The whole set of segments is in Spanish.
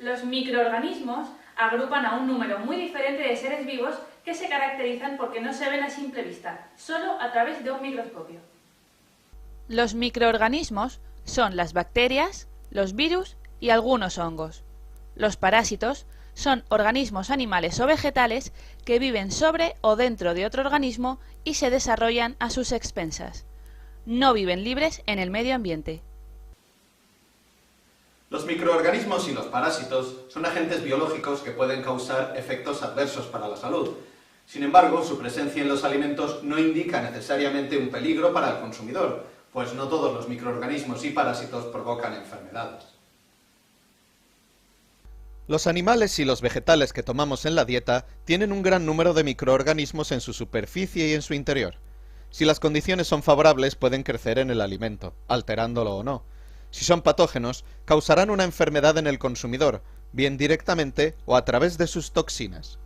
Los microorganismos agrupan a un número muy diferente de seres vivos que se caracterizan porque no se ven a simple vista, solo a través de un microscopio. Los microorganismos son las bacterias, los virus y algunos hongos. Los parásitos son organismos animales o vegetales que viven sobre o dentro de otro organismo y se desarrollan a sus expensas. No viven libres en el medio ambiente. Los microorganismos y los parásitos son agentes biológicos que pueden causar efectos adversos para la salud. Sin embargo, su presencia en los alimentos no indica necesariamente un peligro para el consumidor, pues no todos los microorganismos y parásitos provocan enfermedades. Los animales y los vegetales que tomamos en la dieta tienen un gran número de microorganismos en su superficie y en su interior. Si las condiciones son favorables, pueden crecer en el alimento, alterándolo o no. Si son patógenos, causarán una enfermedad en el consumidor, bien directamente o a través de sus toxinas.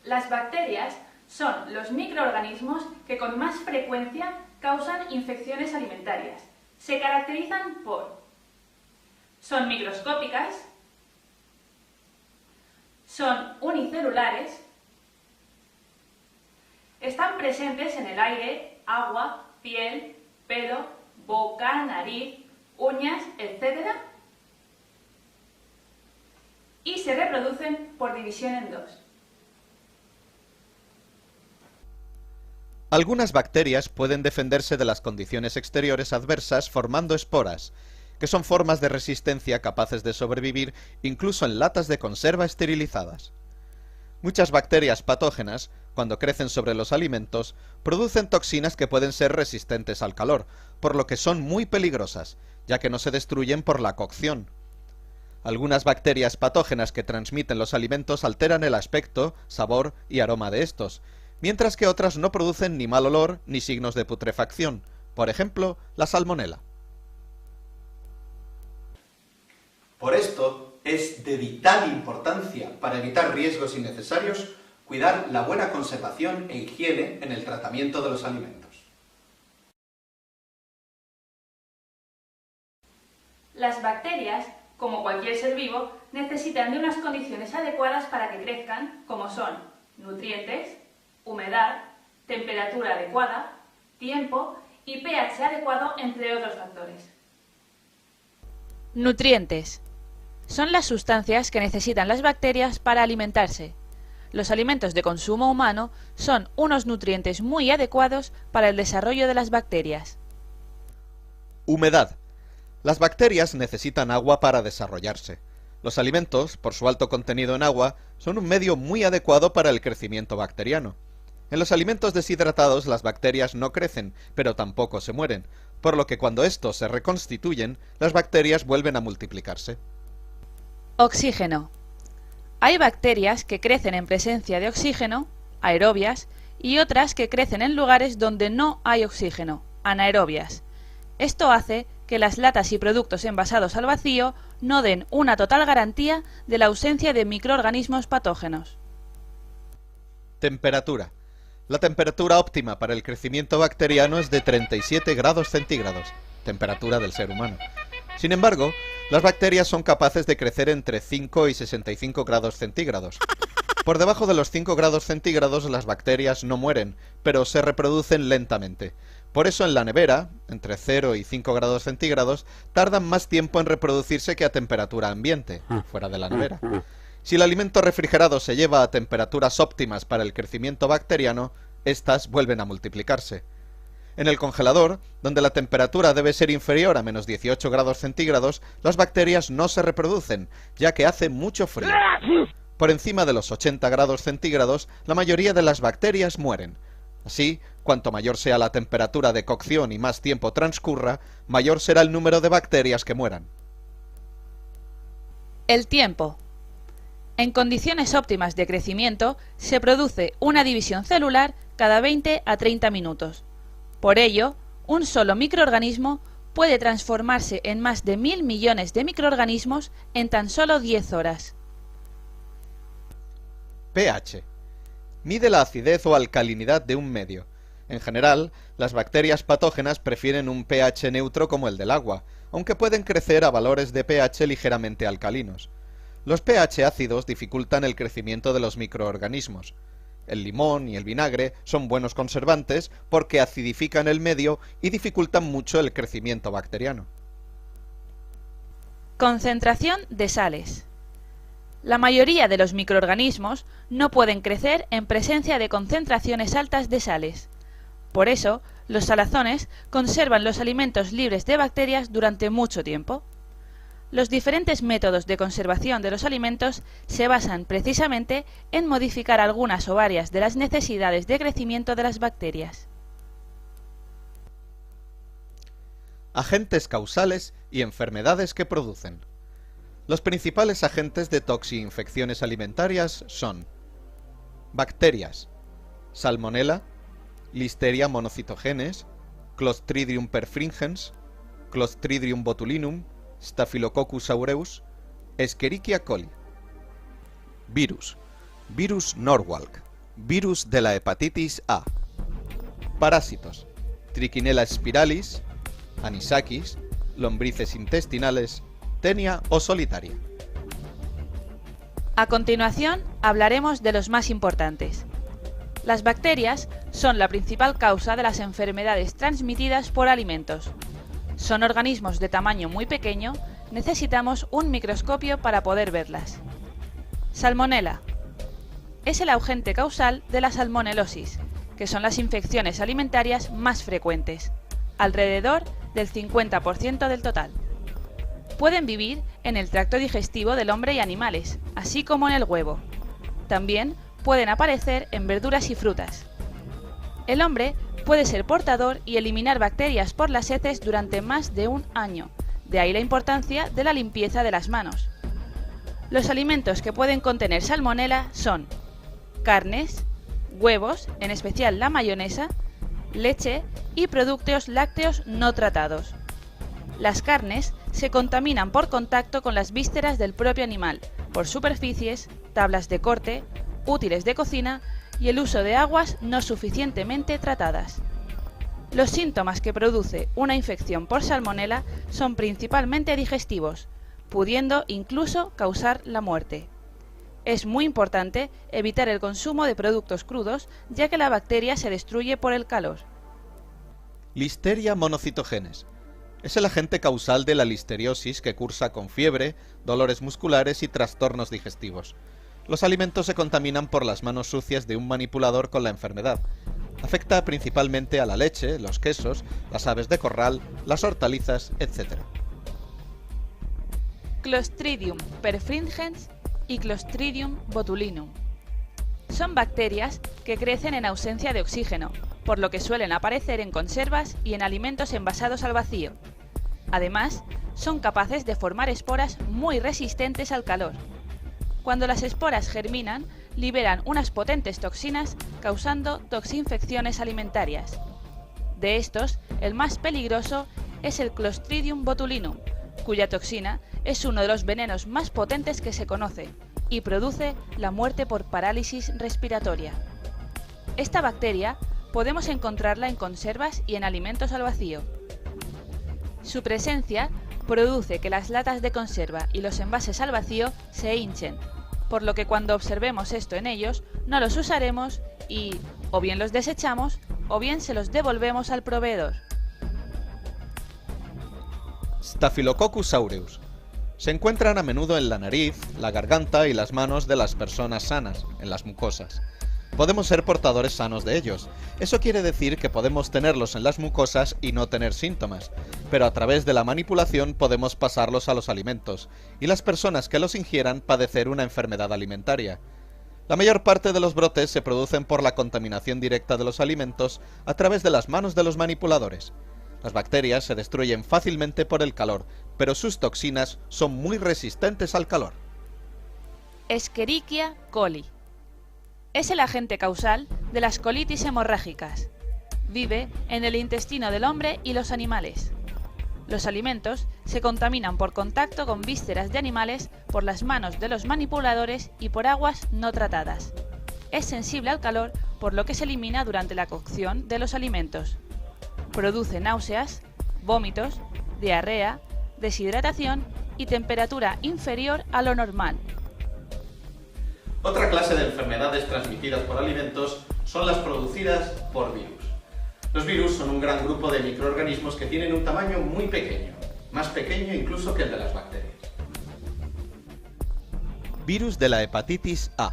Las bacterias son los microorganismos que con más frecuencia causan infecciones alimentarias. Se caracterizan por: son microscópicas, son unicelulares, están presentes en el aire, agua, piel, pelo, boca, nariz, uñas, etc. Y se reproducen por división en dos. Algunas bacterias pueden defenderse de las condiciones exteriores adversas formando esporas, que son formas de resistencia capaces de sobrevivir incluso en latas de conserva esterilizadas. Muchas bacterias patógenas, cuando crecen sobre los alimentos, producen toxinas que pueden ser resistentes al calor, por lo que son muy peligrosas, ya que no se destruyen por la cocción. Algunas bacterias patógenas que transmiten los alimentos alteran el aspecto, sabor y aroma de estos, mientras que otras no producen ni mal olor ni signos de putrefacción, por ejemplo, la salmonela. Por esto, es de vital importancia, para evitar riesgos innecesarios, cuidar la buena conservación e higiene en el tratamiento de los alimentos. Las bacterias, como cualquier ser vivo, necesitan de unas condiciones adecuadas para que crezcan, como son nutrientes, humedad, temperatura adecuada, tiempo y pH adecuado, entre otros factores. Nutrientes. Son las sustancias que necesitan las bacterias para alimentarse. Los alimentos de consumo humano son unos nutrientes muy adecuados para el desarrollo de las bacterias. Humedad. Las bacterias necesitan agua para desarrollarse. Los alimentos, por su alto contenido en agua, son un medio muy adecuado para el crecimiento bacteriano. En los alimentos deshidratados las bacterias no crecen, pero tampoco se mueren, por lo que cuando estos se reconstituyen, las bacterias vuelven a multiplicarse. Oxígeno. Hay bacterias que crecen en presencia de oxígeno, aerobias, y otras que crecen en lugares donde no hay oxígeno, anaerobias. Esto hace que las latas y productos envasados al vacío no den una total garantía de la ausencia de microorganismos patógenos. Temperatura. La temperatura óptima para el crecimiento bacteriano es de 37 grados centígrados, temperatura del ser humano. Sin embargo, las bacterias son capaces de crecer entre 5 y 65 grados centígrados. Por debajo de los 5 grados centígrados las bacterias no mueren, pero se reproducen lentamente. Por eso en la nevera, entre 0 y 5 grados centígrados, tardan más tiempo en reproducirse que a temperatura ambiente, fuera de la nevera. Si el alimento refrigerado se lleva a temperaturas óptimas para el crecimiento bacteriano, éstas vuelven a multiplicarse. En el congelador, donde la temperatura debe ser inferior a menos 18 grados centígrados, las bacterias no se reproducen, ya que hace mucho frío. Por encima de los 80 grados centígrados, la mayoría de las bacterias mueren. Así, cuanto mayor sea la temperatura de cocción y más tiempo transcurra, mayor será el número de bacterias que mueran. El tiempo. En condiciones óptimas de crecimiento, se produce una división celular cada 20 a 30 minutos. Por ello, un solo microorganismo puede transformarse en más de 1000 millones de microorganismos en tan solo 10 horas. pH. Mide la acidez o alcalinidad de un medio. En general, las bacterias patógenas prefieren un pH neutro como el del agua, aunque pueden crecer a valores de pH ligeramente alcalinos. Los pH ácidos dificultan el crecimiento de los microorganismos. El limón y el vinagre son buenos conservantes porque acidifican el medio y dificultan mucho el crecimiento bacteriano. Concentración de sales. La mayoría de los microorganismos no pueden crecer en presencia de concentraciones altas de sales. Por eso, los salazones conservan los alimentos libres de bacterias durante mucho tiempo. Los diferentes métodos de conservación de los alimentos se basan precisamente en modificar algunas o varias de las necesidades de crecimiento de las bacterias. Agentes causales y enfermedades que producen. Los principales agentes de toxi-infecciones alimentarias son bacterias, Salmonella, Listeria monocytogenes, Clostridium perfringens, Clostridium botulinum, Staphylococcus aureus, Escherichia coli. Virus, virus Norwalk, virus de la hepatitis A. Parásitos, Trichinella spiralis, Anisakis, lombrices intestinales, Tenia o solitaria. A continuación hablaremos de los más importantes. Las bacterias son la principal causa de las enfermedades transmitidas por alimentos. Son organismos de tamaño muy pequeño, necesitamos un microscopio para poder verlas. Salmonella. Es el agente causal de la salmonelosis, que son las infecciones alimentarias más frecuentes, alrededor del 50% del total. Pueden vivir en el tracto digestivo del hombre y animales, así como en el huevo. También pueden aparecer en verduras y frutas. El hombre puede ser portador y eliminar bacterias por las heces durante más de un año, de ahí la importancia de la limpieza de las manos. Los alimentos que pueden contener salmonella son carnes, huevos, en especial la mayonesa, leche y productos lácteos no tratados. Las carnes se contaminan por contacto con las vísceras del propio animal, por superficies, tablas de corte, útiles de cocina y el uso de aguas no suficientemente tratadas. Los síntomas que produce una infección por salmonella son principalmente digestivos, pudiendo incluso causar la muerte. Es muy importante evitar el consumo de productos crudos, ya que la bacteria se destruye por el calor. Listeria monocytogenes. Es el agente causal de la listeriosis que cursa con fiebre, dolores musculares y trastornos digestivos. Los alimentos se contaminan por las manos sucias de un manipulador con la enfermedad. Afecta principalmente a la leche, los quesos, las aves de corral, las hortalizas, etc. Clostridium perfringens y Clostridium botulinum. Son bacterias que crecen en ausencia de oxígeno, por lo que suelen aparecer en conservas y en alimentos envasados al vacío. Además, son capaces de formar esporas muy resistentes al calor. Cuando las esporas germinan, liberan unas potentes toxinas causando toxinfecciones alimentarias. De estos, el más peligroso es el Clostridium botulinum, cuya toxina es uno de los venenos más potentes que se conoce y produce la muerte por parálisis respiratoria. Esta bacteria podemos encontrarla en conservas y en alimentos al vacío. Su presencia produce que las latas de conserva y los envases al vacío se hinchen, por lo que cuando observemos esto en ellos, no los usaremos y o bien los desechamos o bien se los devolvemos al proveedor. Staphylococcus aureus. Se encuentran a menudo en la nariz, la garganta y las manos de las personas sanas, en las mucosas. Podemos ser portadores sanos de ellos. Eso quiere decir que podemos tenerlos en las mucosas y no tener síntomas, pero a través de la manipulación podemos pasarlos a los alimentos, y las personas que los ingieran padecer una enfermedad alimentaria. La mayor parte de los brotes se producen por la contaminación directa de los alimentos a través de las manos de los manipuladores. Las bacterias se destruyen fácilmente por el calor, pero sus toxinas son muy resistentes al calor. Escherichia coli. Es el agente causal de las colitis hemorrágicas. Vive en el intestino del hombre y los animales. Los alimentos se contaminan por contacto con vísceras de animales, por las manos de los manipuladores y por aguas no tratadas. Es sensible al calor, por lo que se elimina durante la cocción de los alimentos. Produce náuseas, vómitos, diarrea, deshidratación y temperatura inferior a lo normal. Otra clase de enfermedades transmitidas por alimentos son las producidas por virus. Los virus son un gran grupo de microorganismos que tienen un tamaño muy pequeño, más pequeño incluso que el de las bacterias. Virus de la hepatitis A.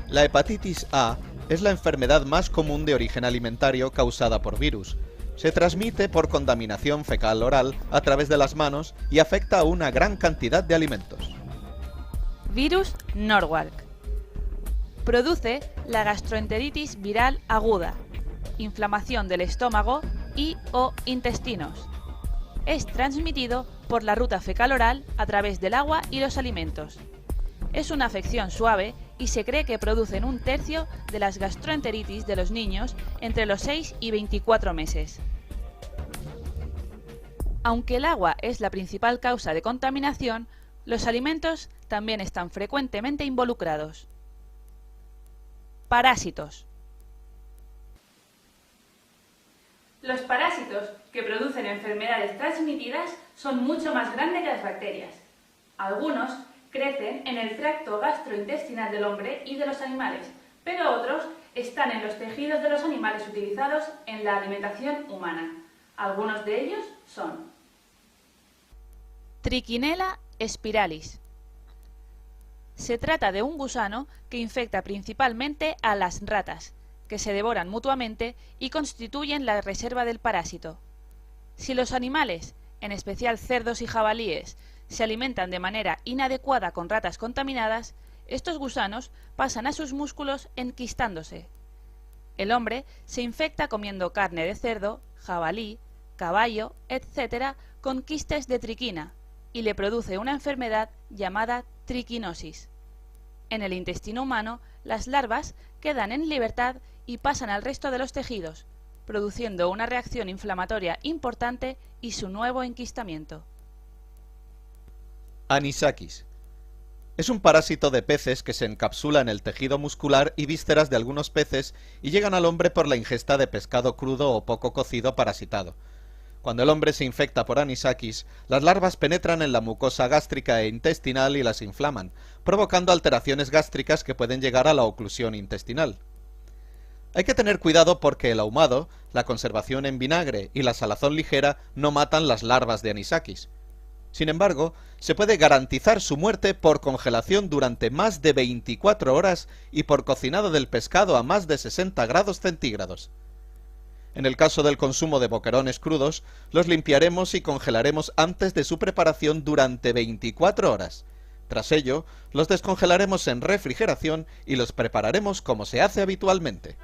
La hepatitis A es la enfermedad más común de origen alimentario causada por virus. Se transmite por contaminación fecal oral a través de las manos y afecta a una gran cantidad de alimentos. Virus Norwalk. Produce la gastroenteritis viral aguda, inflamación del estómago y/o intestinos. Es transmitido por la ruta fecal oral a través del agua y los alimentos. Es una afección suave y se cree que producen un tercio de las gastroenteritis de los niños entre los 6 y 24 meses. Aunque el agua es la principal causa de contaminación, los alimentos también están frecuentemente involucrados. Parásitos. Los parásitos que producen enfermedades transmitidas son mucho más grandes que las bacterias. Algunos crecen en el tracto gastrointestinal del hombre y de los animales, pero otros están en los tejidos de los animales utilizados en la alimentación humana. Algunos de ellos son Trichinella spiralis. Se trata de un gusano que infecta principalmente a las ratas, que se devoran mutuamente y constituyen la reserva del parásito. Si los animales, en especial cerdos y jabalíes, se alimentan de manera inadecuada con ratas contaminadas, estos gusanos pasan a sus músculos enquistándose. El hombre se infecta comiendo carne de cerdo, jabalí, caballo, etc. con quistes de triquina y le produce una enfermedad llamada triquinosis. En el intestino humano, las larvas quedan en libertad y pasan al resto de los tejidos, produciendo una reacción inflamatoria importante y su nuevo enquistamiento. Anisakis. Es un parásito de peces que se encapsula en el tejido muscular y vísceras de algunos peces y llegan al hombre por la ingesta de pescado crudo o poco cocido parasitado. Cuando el hombre se infecta por anisakis, las larvas penetran en la mucosa gástrica e intestinal y las inflaman, provocando alteraciones gástricas que pueden llegar a la oclusión intestinal. Hay que tener cuidado porque el ahumado, la conservación en vinagre y la salazón ligera no matan las larvas de anisakis. Sin embargo, se puede garantizar su muerte por congelación durante más de 24 horas y por cocinado del pescado a más de 60 grados centígrados. En el caso del consumo de boquerones crudos, los limpiaremos y congelaremos antes de su preparación durante 24 horas. Tras ello, los descongelaremos en refrigeración y los prepararemos como se hace habitualmente.